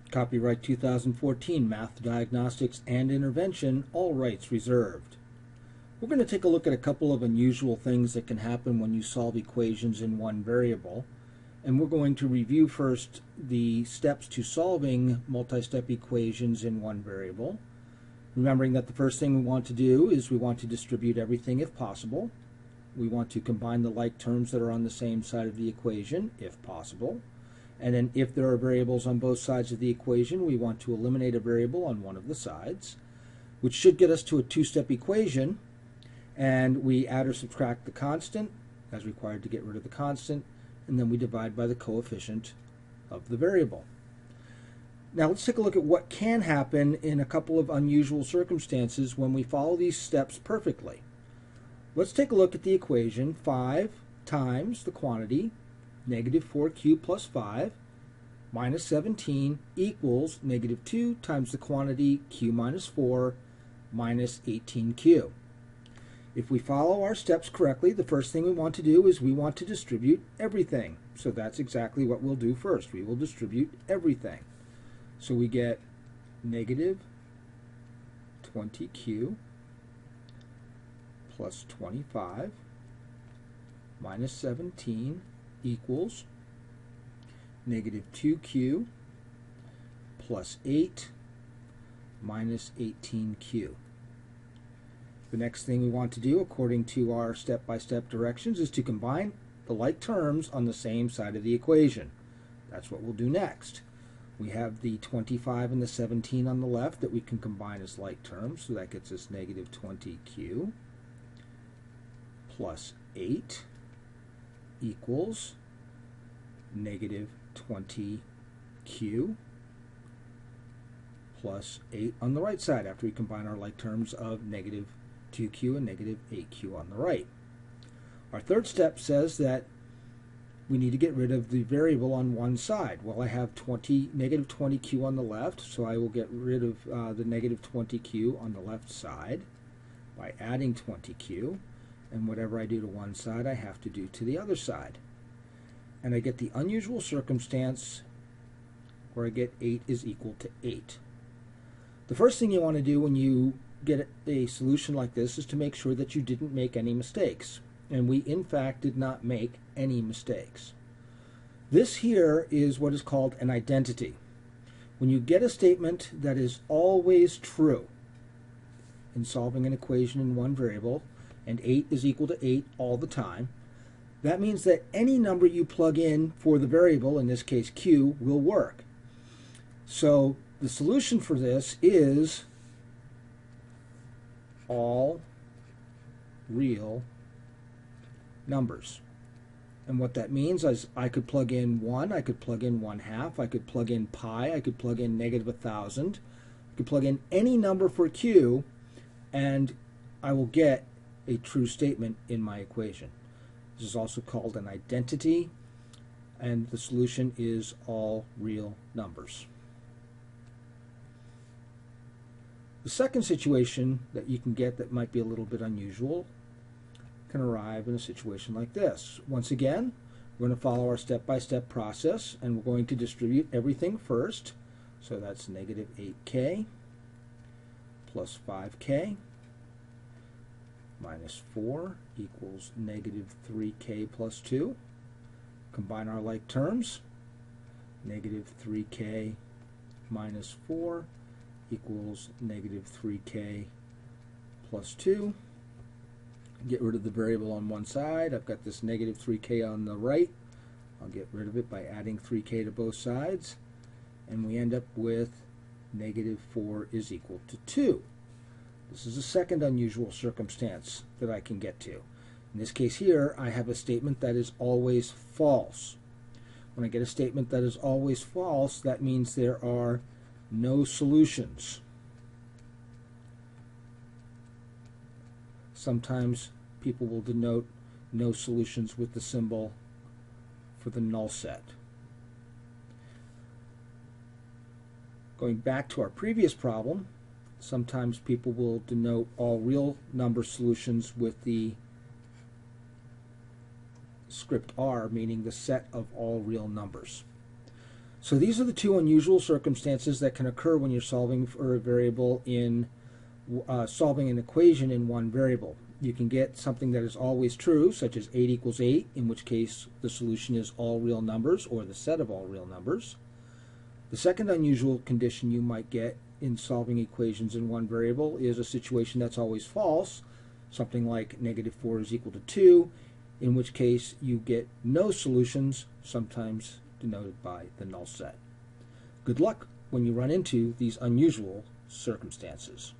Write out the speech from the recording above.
Copyright 2014, Math, Diagnostics, and Intervention, all rights reserved. We're going to take a look at a couple of unusual things that can happen when you solve equations in one variable. And we're going to review first the steps to solving multi-step equations in one variable. Remembering that the first thing we want to do is we want to distribute everything if possible. We want to combine the like terms that are on the same side of the equation if possible. And then if there are variables on both sides of the equation, we want to eliminate a variable on one of the sides, which should get us to a two-step equation. And we add or subtract the constant as required to get rid of the constant, and then we divide by the coefficient of the variable. Now let's take a look at what can happen in a couple of unusual circumstances when we follow these steps perfectly. Let's take a look at the equation 5 times the quantity negative 4q plus 5 minus 17 equals negative 2 times the quantity q minus 4 minus 18q. If we follow our steps correctly, the first thing we want to do is we want to distribute everything. So that's exactly what we'll do first. We will distribute everything. So we get negative 20q plus 25 minus 17 equals negative 2q plus 8 minus 18q. The next thing we want to do, according to our step-by-step directions, is to combine the like terms on the same side of the equation. That's what we'll do next. We have the 25 and the 17 on the left that we can combine as like terms, so that gets us negative 20q plus 8 equals negative 20q plus 8 on the right side after we combine our like terms of negative 2q and negative 8q on the right. Our third step says that we need to get rid of the variable on one side. Well, I have negative 20q on the left, so I will get rid of the negative 20q on the left side by adding 20q, and whatever I do to one side I have to do to the other side. And I get the unusual circumstance where I get 8 is equal to 8. The first thing you want to do when you get a solution like this is to make sure that you didn't make any mistakes. And we, in fact, did not make any mistakes. This here is what is called an identity. When you get a statement that is always true in solving an equation in one variable, and 8 is equal to 8 all the time, that means that any number you plug in for the variable, in this case q, will work. So the solution for this is all real numbers. And what that means is I could plug in 1, I could plug in 1/2, I could plug in pi, I could plug in negative 1,000, I could plug in any number for q, and I will get a true statement in my equation. This is also called an identity, and the solution is all real numbers. The second situation that you can get that might be a little bit unusual can arrive in a situation like this. Once again, we're going to follow our step-by-step process, and we're going to distribute everything first. So that's negative 8k plus 5k minus 4 equals negative 3k plus 2. Combine our like terms. Negative 3k minus 4 equals negative 3k plus 2. Get rid of the variable on one side. I've got this negative 3k on the right. I'll get rid of it by adding 3k to both sides. And we end up with negative 4 is equal to 2. This is a second unusual circumstance that I can get to. In this case here, I have a statement that is always false. When I get a statement that is always false, that means there are no solutions. Sometimes people will denote no solutions with the symbol for the null set. Going back to our previous problem, sometimes people will denote all real number solutions with the script R, meaning the set of all real numbers. So these are the two unusual circumstances that can occur when you're solving for a variable in solving an equation in one variable. You can get something that is always true, such as 8 equals 8, in which case the solution is all real numbers or the set of all real numbers. The second unusual condition you might get in solving equations in one variable is a situation that's always false, something like -4 is equal to 2, in which case you get no solutions, sometimes denoted by the null set. Good luck when you run into these unusual circumstances.